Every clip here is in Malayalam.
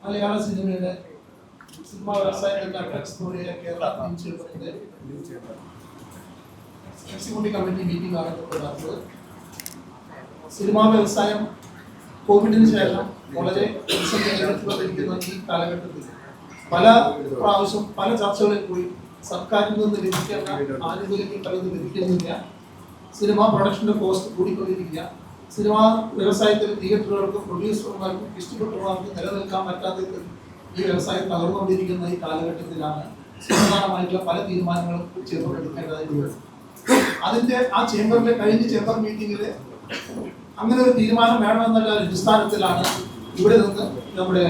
മലയാള സിനിമയുടെ സിനിമാ വ്യവസായത്തിന്റെ അപേക്ഷയോടെ കേരള എക്സിക്യൂട്ടീവ് കമ്മിറ്റി മീറ്റിംഗ് ആണ് നടന്നത്. സിനിമാ വ്യവസായം കോവിഡിന് ശേഷം വളരെ പ്രതിസന്ധിയിരിക്കുന്ന ഈ കാലഘട്ടത്തിൽ പല പ്രാവശ്യം പല ചർച്ചകളിൽ പോയി സർക്കാരിൽ നിന്ന് ലഭിക്കേണ്ട ആനുകൂല്യങ്ങൾ പലതും ലഭിക്കുന്നില്ല. സിനിമാ പ്രൊഡക്ഷന്റെ കോസ്റ്റ് കൂടിക്കൊണ്ടിരിക്കുക. സിനിമാ വ്യവസായത്തിൽ തിയേറ്ററുകൾക്കും പ്രൊഡ്യൂസർമാർക്കും ഡിസ്ട്രിബ്യൂട്ടർമാർക്കും നിലനിൽക്കാൻ പറ്റാത്ത ഈ വ്യവസായം തകർന്നുകൊണ്ടിരിക്കുന്ന ഈ കാലഘട്ടത്തിലാണ് സുപ്രധാനമായിട്ടുള്ള പല തീരുമാനങ്ങളും ചേർന്നെടുക്കേണ്ടതായിട്ട് വരുന്നത്. അതിന്റെ ആ ചേംബറിലെ കഴിഞ്ഞ ചേംബർ മീറ്റിംഗില് അങ്ങനെ ഒരു തീരുമാനം വേണമെന്നുള്ള അടിസ്ഥാനത്തിലാണ് ഇവിടെ നിന്ന് നമ്മുടെ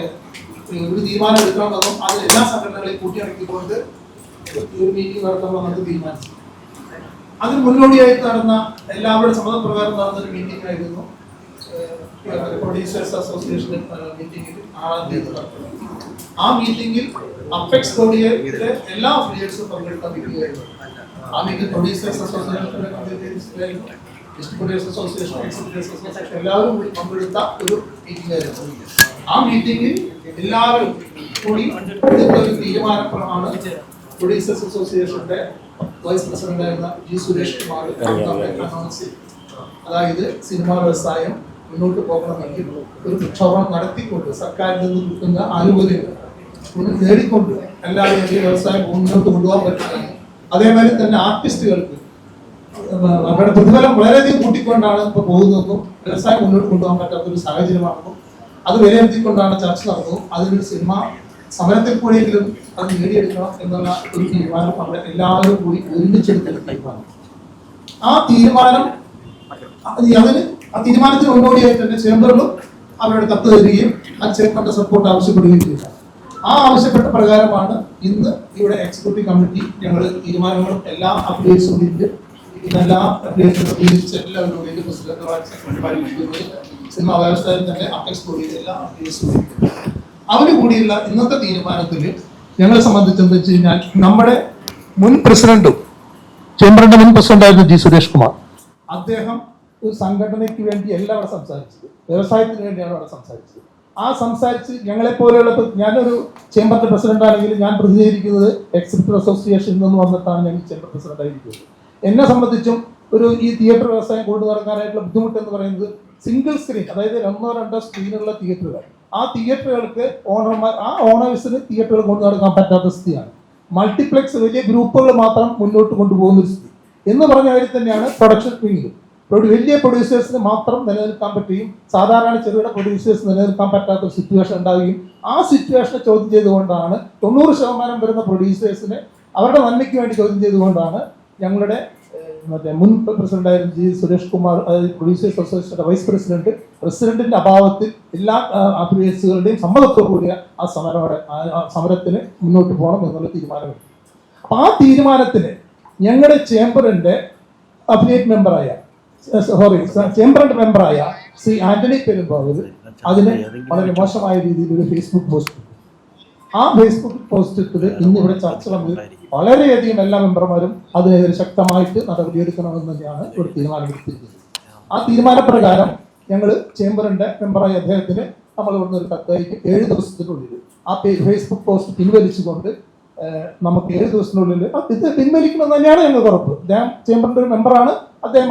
ഒരു തീരുമാനം എടുക്കണമെന്നും അത് എല്ലാ സംഘടനകളെയും കൂട്ടിയിണക്കിക്കൊണ്ട് ഒരു മീറ്റിംഗ് നടത്തണമെന്ന് തീരുമാനിച്ചു. അതിന് മുന്നോടിയായിട്ട് നടന്ന എല്ലാവരുടെ സമ്മതപ്രകാരം നടന്നൊരു മീറ്റിംഗ് ആയിരുന്നു പ്രൊഡ്യൂസേഴ്സ് അസോസിയേഷൻ മീറ്റിംഗിൽ 6-ാം തീയതി നടത്തുന്നത്. ആ മീറ്റിംഗിൽ അപ്പെക്സ് കോഡിയയിലെ എല്ലാ അഫിലിയേറ്റ്സും പങ്കെടുക്കാൻ മീറ്റിംഗായിരുന്നു. ആ meeting producers association, distributors association, executives association എല്ലാവരും കൂടി പങ്കെടുത്ത ഒരു മീറ്റിംഗ് ആയിരുന്നു. ആ മീറ്റിംഗിൽ എല്ലാവരും കൂടി എടുത്ത ഒരു തീരുമാനപ്രമാണ് പ്രൊഡ്യൂസേഴ്സ് അസോസിയേഷന്റെ വൈസ് പ്രസിഡന്റായിരുന്ന ജി സുരേഷ് കുമാർ അനൗൺസ് ചെയ്തു. അതായത് സിനിമാ വ്യവസായം മുന്നോട്ട് പോകണമെങ്കിൽ ഒരു പ്രക്ഷോഭം നടത്തിക്കൊണ്ട് സർക്കാരിൽ നിന്ന് കിട്ടുന്ന ആനുകൂല്യങ്ങൾ നേടിക്കൊണ്ട് എല്ലാവരും ഈ വ്യവസായം മുന്നോട്ട് കൊണ്ടുപോകാൻ പറ്റുന്നത്. അതേമാതിരി തന്നെ ആർട്ടിസ്റ്റുകൾക്ക് അവരുടെ പ്രതിഫലം വളരെയധികം കൂട്ടിക്കൊണ്ടാണ് ഇപ്പോൾ പോകുന്നതെന്നും വ്യവസായം മുന്നോട്ട് കൊണ്ടുപോകാൻ പറ്റാത്ത ഒരു സാഹചര്യമാണെന്നും അത് വിലയിരുത്തിക്കൊണ്ടാണ് ചർച്ച നടന്നതും അതിനൊരു സിനിമ സമരത്തിൽ കൂടിയെങ്കിലും അത് നേടിയെടുക്കണം എന്നുള്ള ഒരു തീരുമാനം അവിടെ എല്ലാവരും കൂടി ഒരുമിച്ചെടുക്കുന്ന തീരുമാനം. ആ തീരുമാനത്തിന് മുന്നോടിയായി തന്നെ ചേംബറിലും അവരുടെ കത്ത് തരികയും ആ ചേംബറിന്റെ സപ്പോർട്ട് ആവശ്യപ്പെടുകയും ചെയ്തു. ആ ആവശ്യപ്പെട്ട പ്രകാരമാണ് ഇന്ന് ഇവിടെ എക്സിക്യൂട്ടീവ് കമ്മിറ്റി ഞങ്ങൾ തീരുമാനങ്ങളും എല്ലാ അപ്ഡേറ്റ്സും എല്ലാ എല്ലാവരും സിനിമാ വ്യവസായം തന്നെ അപ്പെക്സ് കൂടിയ എല്ലാ അപ്ഡേറ്റ്സും അവര് കൂടിയുള്ള ഇന്നത്തെ തീരുമാനത്തിൽ ഞങ്ങളെ സംബന്ധിച്ചെന്ന് വെച്ച് കഴിഞ്ഞാൽ നമ്മുടെ മുൻ പ്രസിഡന്റും ചേംബറിന്റെ മുൻ പ്രസിഡന്റായിരുന്നു ജി സുരേഷ് കുമാർ. അദ്ദേഹം ഒരു സംഘടനയ്ക്ക് വേണ്ടി അല്ല അവിടെ സംസാരിച്ചത്, വ്യവസായത്തിന് വേണ്ടിയാണ് അവിടെ സംസാരിച്ചത്. ആ സംസാരിച്ച് ഞങ്ങളെ പോലെയുള്ള, ഞാനൊരു ചേംബറിന്റെ പ്രസിഡന്റ് ആണെങ്കിൽ ഞാൻ പ്രതിനിധീകരിക്കുന്നത് എക്സിക്യൂട്ടീവ് അസോസിയേഷനിൽ നിന്ന് വന്നിട്ടാണ് ഞാൻ ചേംബർ പ്രസിഡന്റ് ആയിരിക്കുന്നത്. എന്നെ സംബന്ധിച്ചും ഈ തിയേറ്റർ വ്യവസായം കൊണ്ടു നടക്കാനായിട്ടുള്ള ബുദ്ധിമുട്ട് എന്ന് പറയുന്നത് സിംഗിൾ സ്ക്രീൻ, അതായത് 1-2 സ്ക്രീനുള്ള തിയേറ്ററുകൾ, ആ തിയേറ്ററുകൾക്ക് ഓണേഴ്സിന് തിയേറ്ററുകൾ കൊണ്ടു നടക്കാൻ പറ്റാത്ത സ്ഥിതിയാണ്. മൾട്ടിപ്ലെക്സ് വലിയ ഗ്രൂപ്പുകൾ മാത്രം മുന്നോട്ട് കൊണ്ടുപോകുന്ന ഒരു സ്ഥിതി എന്ന് പറഞ്ഞ കാര്യം തന്നെയാണ് പ്രൊഡക്ഷൻ വിങ്ങിൽ. വലിയ പ്രൊഡ്യൂസേഴ്സിന് മാത്രം നിലനിൽക്കാൻ പറ്റുകയും സാധാരണ ചെറുകിട പ്രൊഡ്യൂസേഴ്സ് നിലനിൽക്കാൻ പറ്റാത്ത ഒരു സിറ്റുവേഷൻ ഉണ്ടാവുകയും ആ സിറ്റുവേഷനെ ചോദ്യം ചെയ്തുകൊണ്ടാണ് 90% വരുന്ന പ്രൊഡ്യൂസേഴ്സിന് അവരുടെ നന്മയ്ക്ക് വേണ്ടി ചോദ്യം ചെയ്തുകൊണ്ടാണ് ഞങ്ങളുടെ മുൻ പ്രസിഡന്റായിരുന്ന ജി സുരേഷ് കുമാർ, അതായത് പ്രൊഡ്യൂസേഴ്സ് അസോസിയേഷന്റെ വൈസ് പ്രസിഡന്റിന്റെ അഭാവത്തിൽ എല്ലാ അഫിലിയേറ്റ്സുകളുടെയും സമ്മതത്തോടുകൂടിയ ആ സമരത്തിന് മുന്നോട്ട് പോകണം എന്നുള്ള തീരുമാനമെടുത്തു. അപ്പൊ ആ തീരുമാനത്തിന് ഞങ്ങളുടെ ചേംബറിന്റെ അഫിലിയേറ്റ് മെമ്പറായ ശ്രീ ആന്റണി പെരുമ്പാവൂർ അതിന് വളരെ മോശമായ രീതിയിൽ ഒരു ഫേസ്ബുക്ക് പോസ്റ്റ്. ആ ഫേസ്ബുക്ക് പോസ്റ്റിൽ ഇന്ന് ഇവിടെ ചർച്ച വന്ന് വളരെയധികം എല്ലാ മെമ്പർമാരും അതിനെതിരെ ശക്തമായിട്ട് നടപടിയെടുക്കണമെന്ന് തന്നെയാണ് ഒരു തീരുമാനമെടുത്തിരിക്കുന്നത്. ആ തീരുമാനപ്രകാരം ഞങ്ങൾ ചേംബറിന്റെ മെമ്പറായ അദ്ദേഹത്തിന് നമ്മൾ ഇവിടുന്ന് ഒരു കത്തയക്കും. 7 ദിവസത്തിനുള്ളിൽ ആ ഫേസ്ബുക്ക് പോസ്റ്റ് പിൻവലിച്ചുകൊണ്ട് നമുക്ക് 7 ദിവസത്തിനുള്ളിൽ ഇത് പിൻവലിക്കണമെന്ന് തന്നെയാണ് ഞങ്ങൾക്ക് ഉറപ്പ്. അദ്ദേഹം ചേംബറിന്റെ ഒരു മെമ്പറാണ്, അദ്ദേഹം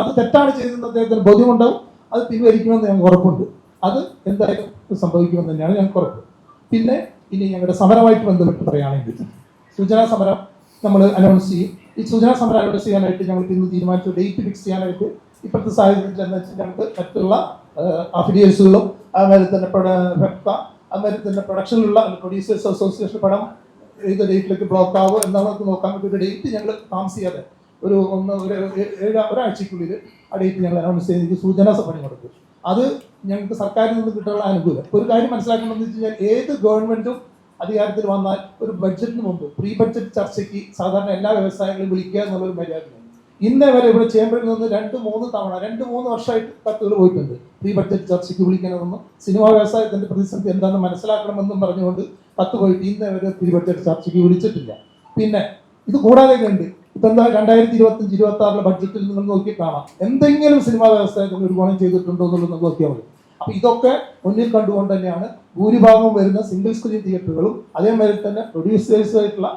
അത് തെറ്റാണ് ചെയ്തതെന്ന് അദ്ദേഹത്തിന് ബോധ്യമുണ്ടാവും. അത് പിൻവലിക്കുമെന്ന് ഞങ്ങൾക്ക് ഉറപ്പുണ്ട്. അത് എന്തായാലും സംഭവിക്കുമെന്ന് തന്നെയാണ് ഞങ്ങൾക്ക് ഉറപ്പ്. പിന്നെ ഇനി ഞങ്ങളുടെ സമരമായിട്ട് ബന്ധപ്പെട്ട് പറയുകയാണെങ്കിൽ സൂചനാ സമരം നമ്മൾ അനൗൺസ് ചെയ്യും. ഈ സൂചനാ സമരം അനൗൺസ് ചെയ്യാനായിട്ട് ഞങ്ങൾക്ക് ഇന്ന് തീരുമാനിച്ചു ഡേറ്റ് ഫിക്സ് ചെയ്യാനായിട്ട്. ഇപ്പോഴത്തെ സാഹചര്യത്തിൽ എന്ന് വെച്ചാൽ ഞങ്ങൾക്ക് മറ്റുള്ള അഫിലിയേറ്റ്സുകളും അതുമാതിരി തന്നെ അതുമാതിരി തന്നെ പ്രൊഡക്ഷനിലുള്ള പ്രൊഡ്യൂസേഴ്സ് അസോസിയേഷൻ പടം ഏത് ഡേറ്റിലേക്ക് ബ്ലോക്ക് ആവുമോ എന്നാണ് നോക്കാൻ വേണ്ടി ഒരു ഡേറ്റ് ഞങ്ങൾ താമസിയാതെ ഒരാഴ്ചക്കുള്ളിൽ ആ ഡേറ്റ് ഞങ്ങൾ അനൗൺസ് ചെയ്ത് സൂചനാ പണി കൊടുക്കും. അത് ഞങ്ങൾക്ക് സർക്കാരിൽ നിന്ന് കിട്ടാനുള്ള അനുകൂലം. ഒരു കാര്യം മനസ്സിലാക്കണമെന്ന് വെച്ച് കഴിഞ്ഞാൽ ഏത് ഗവൺമെന്റും അധികാരത്തിൽ വന്നാൽ ഒരു ബഡ്ജറ്റിന് മുമ്പ് പ്രീ ബഡ്ജറ്റ് ചർച്ചയ്ക്ക് സാധാരണ എല്ലാ വ്യവസായങ്ങളും വിളിക്കുക എന്നുള്ളൊരു മര്യാദയാണ്. ഇന്നേ വരെ ഇവിടെ ചേംബറിൽ നിന്ന് 2-3 വർഷമായിട്ട് കത്തുകൾ പോയിട്ടുണ്ട്. പ്രീ ബഡ്ജറ്റ് ചർച്ചയ്ക്ക് വിളിക്കണമെന്നും സിനിമാ വ്യവസായത്തിന്റെ പ്രതിസന്ധി എന്താണെന്ന് മനസ്സിലാക്കണമെന്നും പറഞ്ഞുകൊണ്ട് കത്ത് പോയിട്ട് ഇന്നേ വരെ പ്രീ ബഡ്ജറ്റ് ചർച്ചയ്ക്ക് വിളിച്ചിട്ടില്ല. പിന്നെ ഇത് കൂടാതെ ഉണ്ട് ഇപ്പൊ എന്താ 2025-26 ബഡ്ജറ്റിൽ നിങ്ങൾ നോക്കി കാണാം എന്തെങ്കിലും സിനിമാ വ്യവസായത്തിന് ഒരു ഗുണം ചെയ്തിട്ടുണ്ടോ എന്നുള്ളത് നോക്കിയാൽ മതി. അപ്പൊ ഇതൊക്കെ മുന്നിൽ കണ്ടുകൊണ്ട് തന്നെയാണ് ഭൂരിഭാഗം വരുന്ന സിംഗിൾ സ്ക്രീൻ തിയേറ്ററുകളും അതേമാതിരി തന്നെ പ്രൊഡ്യൂസേഴ്സ് ആയിട്ടുള്ള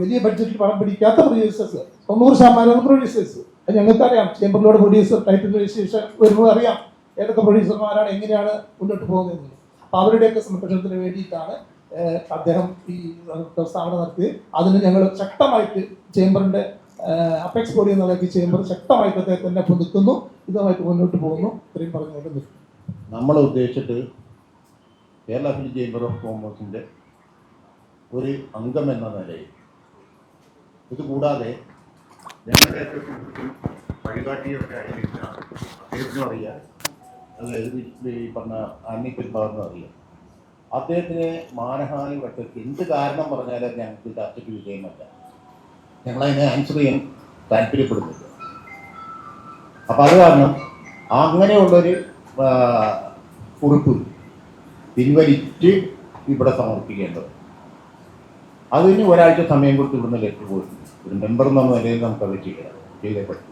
വലിയ ബഡ്ജറ്റിൽ പണം പിടിക്കാത്ത പ്രൊഡ്യൂസേഴ്സ് 90% പ്രൊഡ്യൂസേഴ്സ്. അത് ഞങ്ങൾക്കറിയാം. ചേംബറിലൂടെ പ്രൊഡ്യൂസർ ടൈറ്റിൽ രജിസ്ട്രേഷൻ വരുമ്പോൾ അറിയാം ഏതൊക്കെ പ്രൊഡ്യൂസർമാരാണ് എങ്ങനെയാണ് മുന്നോട്ട് പോകുന്നത്. അപ്പൊ അവരുടെയൊക്കെ സംരക്ഷണത്തിന് വേണ്ടിയിട്ടാണ് അദ്ദേഹം ഈ സ്ഥാപനം നടത്തി. അതിന് ഞങ്ങൾ ശക്തമായിട്ട് ചേംബറിന്റെ അപെക്സ് ബോഡി എന്നുള്ളതൊക്കെ ചേംബർ ശക്തമായിട്ട് അദ്ദേഹത്തിന്റെ ഒപ്പം നിൽക്കുന്നു. ഇതുമായിട്ട് മുന്നോട്ട് പോകുന്നു. ഇത്രയും പറഞ്ഞുകൊണ്ട് നിൽക്കും. നമ്മൾ ഉദ്ദേശിച്ചിട്ട് കേരള ഫിലിം ചേംബർ ഓഫ് കോമേഴ്സിന്റെ ഒരു അംഗം എന്ന നിലയിൽ ഇത് കൂടാതെ ഞങ്ങളുടെ വഴികാട്ടിയൊക്കെ അദ്ദേഹത്തിനും അറിയാം, അതായത് ഈ പറഞ്ഞ അന്നിക്കൽ ഭാഗം അറിയാം. അദ്ദേഹത്തിന് മാനഹാനി വട്ടത്തിൽ എന്ത് കാരണം പറഞ്ഞാലും ഞങ്ങൾക്ക് ചർച്ചയ്ക്ക് വിജയമല്ല. ഞങ്ങളതിനെ ആൻസർ ചെയ്യാൻ താല്പര്യപ്പെടുന്നില്ല. അപ്പം അത് കാരണം അങ്ങനെയുള്ളൊരു കുറിപ്പ് പിൻവലിച്ച് ഇവിടെ സമർപ്പിക്കേണ്ടത്. അതിന് ഒരാഴ്ച സമയം കൊടുത്ത് ഇവിടുന്ന് ലെറ്റർ പോയിട്ടുണ്ട്. ഒരു മെമ്പർ എന്ന നിലയിൽ നമുക്കത് ചെയ്തേ പറ്റൂ.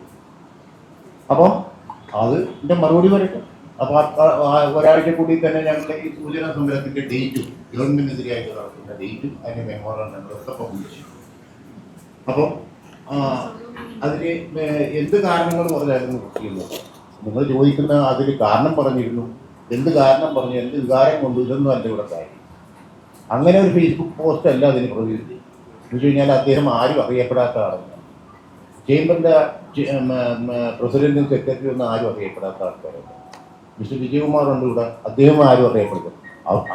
അപ്പം അതിൻ്റെ മറുപടി വരട്ടെ. അപ്പോൾ ഒരാഴ്ച കൂടി തന്നെ ഞങ്ങളുടെ ഈ സൂചനാ സമരത്തിൻ്റെ ഡേറ്റും ഗവൺമെൻറ്റിനെതിരായിട്ട് നടക്കുന്ന ഡേറ്റും അതിൻ്റെ മെമ്മോറാണ്ടങ്ങളൊക്കെ പബ്ലിഷ് ചെയ്യും. അപ്പം അതിന് എന്ത് കാരണങ്ങൾ പറഞ്ഞായിരുന്നു ചെയ്യുന്നത്? നിങ്ങൾ ചോദിക്കുന്ന അതിൽ കാരണം പറഞ്ഞിരുന്നു, എന്ത് കാരണം പറഞ്ഞു, എന്ത് വികാരം കൊണ്ട്, ഇതൊന്നും അല്ല ഇവിടെ കാര്യം. അങ്ങനെ ഒരു ഫേസ്ബുക്ക് പോസ്റ്റ് അല്ല അതിന് പ്രതിനിധി. എന്ന് വെച്ച് കഴിഞ്ഞാൽ അദ്ദേഹം ആരും അറിയപ്പെടാത്ത ആളല്ല. ചേംബറിൻ്റെ പ്രസിഡന്റും സെക്രട്ടറി ഒന്നും ആരും അറിയപ്പെടാത്ത ആൾക്കാരല്ല. മിസ്റ്റർ വിജയകുമാറുണ്ട് ഇവിടെ, അദ്ദേഹം ആരും അറിയപ്പെടുന്നത്.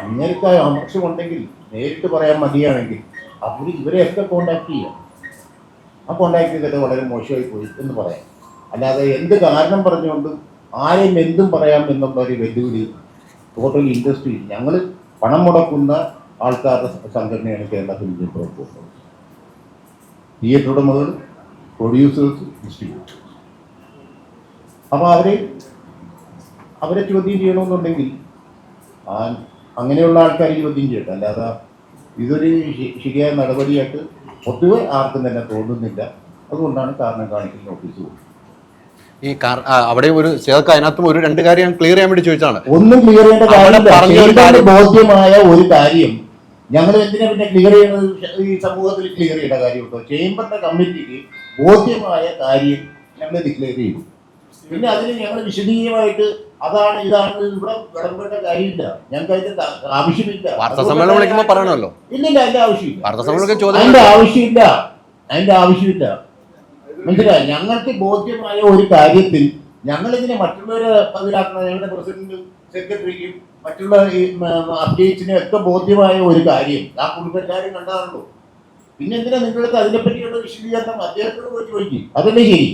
അങ്ങനെയൊക്കെ ആവശ്യമുണ്ടെങ്കിൽ നേരിട്ട് പറയാൻ മതിയാണെങ്കിൽ ഇവരെയൊക്കെ കോണ്ടാക്ട് ചെയ്യാം. ആ കോണ്ടാക്ട് ചെയ്തിട്ട് വളരെ മോശമായി പോയി എന്ന് പറയാം. അല്ലാതെ എന്ത് കാരണം പറഞ്ഞുകൊണ്ട് ആരെയും എന്തും പറയാം എന്നുള്ള ഒരു വെല്ലുവിളി ടോട്ടൽ ഇൻഡസ്ട്രി. ഞങ്ങൾ പണം മുടക്കുന്ന ആൾക്കാരുടെ സംഘടനയാണ് Kerala film chamber of commerce. Theatre ഉടമകൾ, പ്രൊഡ്യൂസേഴ്സ്, ഡിസ്ട്രിബ്യൂട്ടേഴ്സ്. അപ്പോൾ അവരെ ചോദ്യം ചെയ്യണമെന്നുണ്ടെങ്കിൽ അങ്ങനെയുള്ള ആൾക്കാർ ചോദ്യം ചെയ്യട്ടെ. അല്ലാതെ ഇതൊരു ശരിയായ നടപടിയായിട്ട് പൊതുവെ ആർക്കും തന്നെ തോന്നുന്നില്ല. അതുകൊണ്ടാണ് കാരണം കാണിക്കൽ നോട്ടീസ് കൊടുത്തത്. ഈ അവിടെ ഒരു അതിനകത്തും ഒരു രണ്ട് കാര്യം ക്ലിയർ ചെയ്യാൻ വേണ്ടി ചോദിച്ചാണ്. ഒന്നും ക്ലിയർ ചെയ്യേണ്ട കാര്യം ബോധ്യമായ ഒരു കാര്യം ഞങ്ങൾ എന്തിനാ പിന്നെ ക്ലിയർ ചെയ്യുന്നത്? ഈ സമൂഹത്തിൽ ക്ലിയർ ചെയ്യേണ്ട കാര്യമുണ്ടോ? ചേംബറിന്റെ കമ്മിറ്റിക്ക് ബോധ്യമായ കാര്യം ഞങ്ങൾ ഡിക്ലെയർ ചെയ്തു. പിന്നെ അതിന് ഞങ്ങൾ വിശദീയമായിട്ട് അതാണ് ഇതാണ് ഇവിടെ വിളമ്പേണ്ട കാര്യമില്ല. ഞങ്ങൾക്ക് അതിന്റെ ആവശ്യമില്ല. വാർത്താ സമ്മേളനം വിളിക്കുമ്പോൾ പറയണമല്ലോ. ഇല്ലില്ല, അതിന്റെ ആവശ്യമില്ല. അതിന്റെ ആവശ്യമില്ല. മനസ്സിലായി? ഞങ്ങൾക്ക് ബോധ്യമായ ഒരു കാര്യത്തിൽ ഞങ്ങളിതിനെ മറ്റുള്ളവരെ അതിലാക്കണം. ഞങ്ങളുടെ പ്രസിഡന്റും സെക്രട്ടറിക്കും മറ്റുള്ള ഈ അപ്ഡേറ്റ്സിനും ഒക്കെ ബോധ്യമായ ഒരു കാര്യം ആ കുടുംബക്കാരും കണ്ടാണല്ലോ. പിന്നെ എന്തിനാ നിങ്ങൾക്ക് അതിനെപ്പറ്റിയുള്ള വിശദീകരണം അദ്ദേഹത്തോട് പോയി ചോദിക്കും? അതല്ലേ ശരി.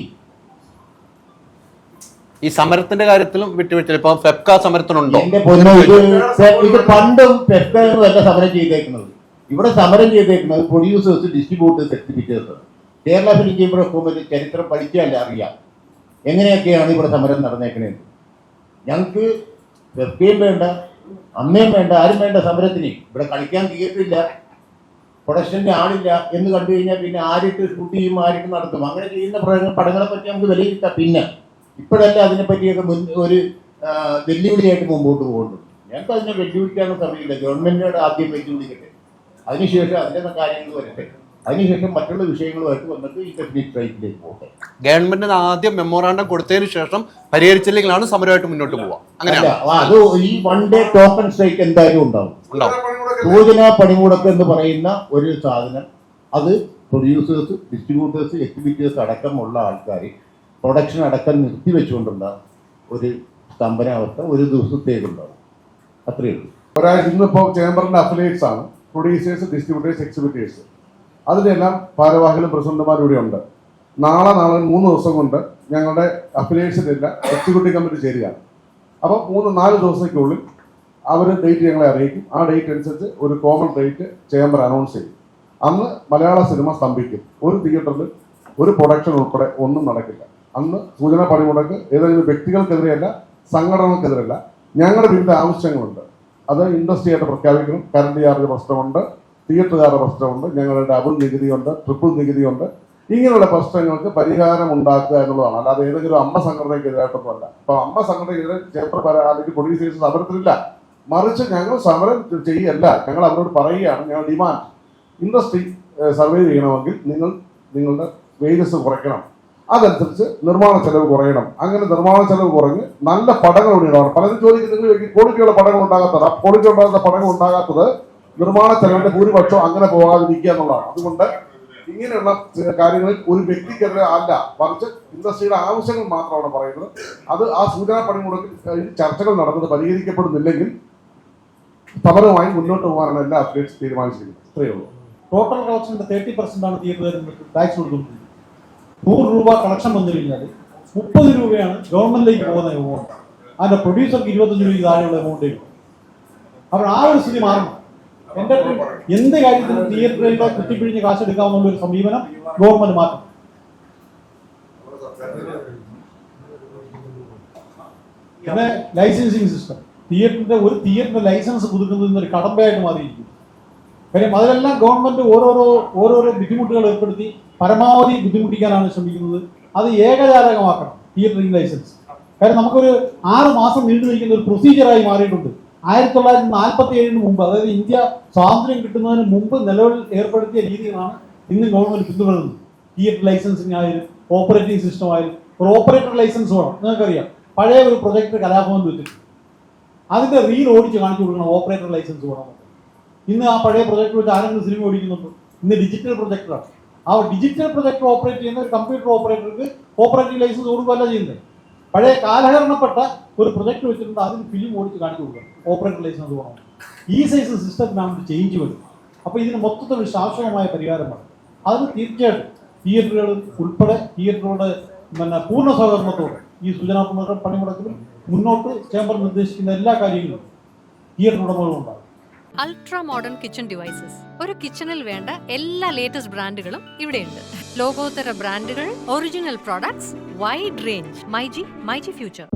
ഈ സമരത്തിന്റെ കാര്യത്തിലും വിട്ടുവീഴ്ച ഇപ്പൊ ഫെഫ്ക സമരത്തിനുണ്ടോ? എന്റെ പൊന്നോ, ഇത് പണ്ടും ഫെഫ്ക അല്ല സമരം ചെയ്തേക്കുന്നത്. ഇവിടെ സമരം ചെയ്തേക്കുന്നത് producers, distributors, exhibitors. Kerala film chamber of commerce ചരിത്രം പഠിച്ചാലേ അറിയാം എങ്ങനെയൊക്കെയാണ് ഇവിടെ സമരം നടന്നേക്കണേന്ന്. ഞങ്ങൾക്ക് ഫെഫ്കയും വേണ്ട, അമ്മയും വേണ്ട, ആരും വേണ്ട സമരത്തിന്. ഇവിടെ കളിക്കാൻ തിയേറ്ററില്ല, പ്രൊഡക്ഷൻ്റെ ആളില്ല എന്ന് കണ്ടു കഴിഞ്ഞാൽ പിന്നെ ആരിട്ട് ഷൂട്ട് ചെയ്യും, ആരിട്ട് നടത്തും. അങ്ങനെ ചെയ്യുന്ന പടങ്ങളെ പറ്റി നമുക്ക് വിലയിരുത്താം. പിന്നെ ഇപ്പോഴല്ല അതിനെപ്പറ്റിയൊക്കെ ഒരു വെല്ലുവിളിയായിട്ട് മുമ്പോട്ട് പോകുന്നു. ഞങ്ങൾക്ക് അതിനെ വെല്ലുവിളിക്കാനുള്ള സമയമില്ല. ഗവൺമെന്റിനോട് ആദ്യം വെല്ലുവിളിക്കട്ടെ, അതിനുശേഷം അതിൻ്റെ കാര്യങ്ങൾ വരട്ടെ, അതിനുശേഷം മറ്റുള്ള വിഷയങ്ങളുമായിട്ട് വന്നിട്ട് ഈ ടെക്നിക് സൈറ്റിലേക്ക് പോകട്ടെ. ഗവൺമെന്റിന് ആദ്യം മെമ്മോറാണ്ടം കൊടുത്തതിന് ശേഷം പരിഹരിച്ചില്ലെങ്കിലാണ് സമരമായിട്ട് മുന്നോട്ട് പോവുക. അങ്ങനെയല്ല, അത് ഈ വൺ ഡേ ടോക്കൺ സ്ട്രൈക്ക് എന്തായാലും ഉണ്ടാവും. സൂചനാ പണിമുടക്ക് എന്ന് പറയുന്ന ഒരു സാധനം അത് പ്രൊഡ്യൂസേഴ്സ്, ഡിസ്ട്രിബ്യൂട്ടേഴ്സ്, എക്സിബിറ്റേഴ്സ് അടക്കമുള്ള ആൾക്കാർ പ്രൊഡക്ഷൻ അടക്കം നിർത്തിവെച്ചുകൊണ്ടുള്ള ഒരു സ്തംഭനാവസ്ഥ ഒരു ദിവസത്തേക്കുണ്ടാവും. അത്രയേ ഉള്ളൂ. ഇന്നിപ്പോൾ ചേംബറിന്റെ അഫിലിയേറ്റ്സ് ആണ് പ്രൊഡ്യൂസേഴ്സ്, ഡിസ്ട്രിബ്യൂട്ടേഴ്സ്, എക്സിബിറ്റേഴ്സ്. അതിനെല്ലാം ഭാരവാഹികളും പ്രസിഡന്റുമാരും ഇവിടെ ഉണ്ട്. നാളെ 3 ദിവസം കൊണ്ട് ഞങ്ങളുടെ അഫിലിയേറ്റ്സിനെല്ലാം എക്സിക്യൂട്ടീവ് കമ്മിറ്റി ചേരുകയാണ്. അപ്പോൾ 3-4 ദിവസത്തേക്കുള്ളിൽ അവർ ഡേറ്റ് ഞങ്ങളെ അറിയിക്കും. ആ ഡേറ്റ് അനുസരിച്ച് ഒരു കോമൺ ഡേറ്റ് ചേംബർ അനൗൺസ് ചെയ്യും. അന്ന് മലയാള സിനിമ സ്തംഭിക്കും. ഒരു തിയേറ്ററിൽ ഒരു പ്രൊഡക്ഷൻ ഉൾപ്പെടെ ഒന്നും നടക്കില്ല. അന്ന് സൂചനാ പണിമുടക്ക് ഏതെങ്കിലും വ്യക്തികൾക്കെതിരെയല്ല, സംഘടനകൾക്കെതിരല്ല. ഞങ്ങളുടെ വിവിധ ആവശ്യങ്ങളുണ്ട്. അത് ഇൻഡസ്ട്രിയായിട്ട് പ്രഖ്യാപിക്കണം. കറണ്ട് ചാർജ് പ്രശ്നമുണ്ട്, തിയേറ്ററുകാരുടെ പ്രശ്നമുണ്ട്, ഞങ്ങളുടെ ഡബിൾ നികുതിയുണ്ട്, ട്രിപ്പിൾ നികുതിയുണ്ട്. ഇങ്ങനെയുള്ള പ്രശ്നങ്ങൾക്ക് പരിഹാരം ഉണ്ടാക്കുക എന്നുള്ളതാണ്. അല്ലാതെ ഏതെങ്കിലും അമ്മ സംഘടനയ്ക്കെതിരായിട്ടൊന്നുമല്ല. അപ്പൊ അമ്മ സംഘടനയ്ക്കെതിരെ ചേംബർ അല്ലെങ്കിൽ പോലീസ് സമരത്തിലില്ല. മറിച്ച് ഞങ്ങൾ സമരം ചെയ്യല്ല, ഞങ്ങൾ അവരോട് പറയുകയാണ്, ഞങ്ങൾ ഡിമാൻഡ് ഇൻഡസ്ട്രി സർവേ ചെയ്യണമെങ്കിൽ നിങ്ങളുടെ വേജസ് കുറയ്ക്കണം, അതനുസരിച്ച് നിർമ്മാണ ചെലവ് കുറയണം. അങ്ങനെ നിർമ്മാണ ചെലവ് കുറഞ്ഞ് നല്ല പടങ്ങൾ ഉണ്ടാവണം. പലരും ചോദിക്കുന്നത് ക്വാളിറ്റിയുള്ള പടങ്ങൾ ഉണ്ടാകാത്തത്. ആ ക്വാളിറ്റി ഉണ്ടാകുന്ന പടങ്ങൾ ഉണ്ടാകാത്തത് നിർമ്മാണ ചെലവിന്റെ ഭൂരിപക്ഷം അങ്ങനെ പോകാതിരിക്കുക എന്നുള്ളതാണ്. അതുകൊണ്ട് ഇങ്ങനെയുള്ള കാര്യങ്ങളിൽ ഒരു വ്യക്തിക്കെതിരെ അല്ല, മറിച്ച് ഇൻഡസ്ട്രിയുടെ ആവശ്യങ്ങൾ മാത്രമാണ് പറയുന്നത്. അത് ആ സൂചനാ പണിമുടക്കിൽ ചർച്ചകൾ നടന്നത് പരിഹരിക്കപ്പെടുന്നില്ലെങ്കിൽ സമരവുമായി മുന്നോട്ട് പോകാനാണ് എല്ലാ അഫിലിയേറ്റ്സ് തീരുമാനിച്ചിരിക്കുന്നത്. ഇത്രയേ ഉള്ളൂ. ടോട്ടൽ കളക്ഷന്റെ 30% തിയേറ്ററിൽ ടാക്സ് കൊടുക്കുന്നത്. 100 രൂപ കളക്ഷൻ വന്നു കഴിഞ്ഞാൽ 30 രൂപയാണ് ഗവൺമെന്റിലേക്ക് പോകുന്ന എമൗണ്ട്. അതിന്റെ പ്രൊഡ്യൂസർക്ക് 25 രൂപ താഴെയുള്ള എമൗണ്ട് കിട്ടും. അപ്പോൾ ആ ഒരു സ്ഥിതി മാറണം. എന്റെ എന്ത് കാര്യത്തിലും തിയേറ്ററിലെ കുത്തിപ്പിഴിഞ്ഞ് കാശെടുക്കാവുന്ന ഒരു സമീപനം ഗവൺമെന്റ് മാറ്റണം. പിന്നെ ലൈസൻസിങ് സിസ്റ്റം, ഒരു തിയേറ്ററിന്റെ ലൈസൻസ് പുതുക്കുന്നത് ഒരു കടമ്പയായിട്ട് മാറിയിരിക്കും. കാര്യം അതിലെല്ലാം ഗവൺമെന്റ് ഓരോരോ ബുദ്ധിമുട്ടുകൾ ഏർപ്പെടുത്തി പരമാവധി ബുദ്ധിമുട്ടിക്കാനാണ് ശ്രമിക്കുന്നത്. അത് ഏകജാലകമാക്കണം തിയേറ്ററിംഗ് ലൈസൻസ്. കാര്യം നമുക്കൊരു 6 മാസം നീണ്ടു നിൽക്കുന്ന ഒരു പ്രൊസീജിയറായി മാറിയിട്ടുണ്ട്. 1947 മുമ്പ്, അതായത് ഇന്ത്യ സ്വാതന്ത്ര്യം കിട്ടുന്നതിന് മുമ്പ് നിലവിൽ ഏർപ്പെടുത്തിയ രീതികളാണ് ഇന്ന് ഗവൺമെന്റ് പിന്തുടരുന്നത്. തിയേറ്റർ ലൈസൻസിങ് ആയാലും ഓപ്പറേറ്റിംഗ് സിസ്റ്റം ആയാലും ഒരു ഓപ്പറേറ്റർ ലൈസൻസ് വേണം. നിങ്ങൾക്കറിയാം, പഴയ ഒരു പ്രൊജക്ട് കലാഭവൻ വെച്ചിട്ട് അതിന്റെ റീൽ ഓടിച്ച് കാണിച്ചു കൊടുക്കണം, ഓപ്പറേറ്റർ ലൈസൻസ് വേണം. ഇന്ന് ആ പഴയ പ്രൊജക്ട് വെച്ച് ആരെങ്കിലും സിനിമ ഓടിക്കുന്നുണ്ടോ? ഇന്ന് ഡിജിറ്റൽ പ്രൊജക്ടറാണ്. ആ ഡിജിറ്റൽ പ്രൊജക്ടർ ഓപ്പറേറ്റ് ചെയ്യുന്ന ഒരു കമ്പ്യൂട്ടർ ഓപ്പറേറ്റർക്ക് ഓപ്പറേറ്റിംഗ് ലൈസൻസ് കൊടുക്കുകയല്ല ചെയ്യുന്നത്. പഴയ കാലഹരണപ്പെട്ട ഒരു പ്രൊജക്ട് വെച്ചിട്ടുണ്ട്, അതിന് ഫിലിം ഓടിച്ച് കാണിച്ചു കൊടുക്കണം, ഓപ്പറേറ്റർ ലൈസൻസ് വേണം. ഈ സൈസ് സിസ്റ്റത്തിനാണ് ചേഞ്ച് വരും. അപ്പോൾ ഇതിന് മൊത്തത്തിൽ ശാശ്വതമായ പരിഹാരമാണ്. അതിന് തീർച്ചയായിട്ടും തിയേറ്ററുകൾ ഉൾപ്പെടെ തിയേറ്ററുകളുടെ പൂർണ്ണ സഹകരണത്തോടെ ഈ സൂചനാ പണിമുടക്കിലും മുന്നോട്ട് ചേംബർ നിർദ്ദേശിക്കുന്ന എല്ലാ കാര്യങ്ങളും തിയേറ്റർ ഉടമകളും ഉണ്ടാകും. Ultra modern kitchen devices. ഒരു കിച്ചണിൽ വേണ്ട എല്ലാ ലേറ്റസ്റ്റ് ബ്രാൻഡുകളും ഇവിടെയുണ്ട്. ലോകോത്തര ബ്രാൻഡുകൾ, original products, wide range. MyG future.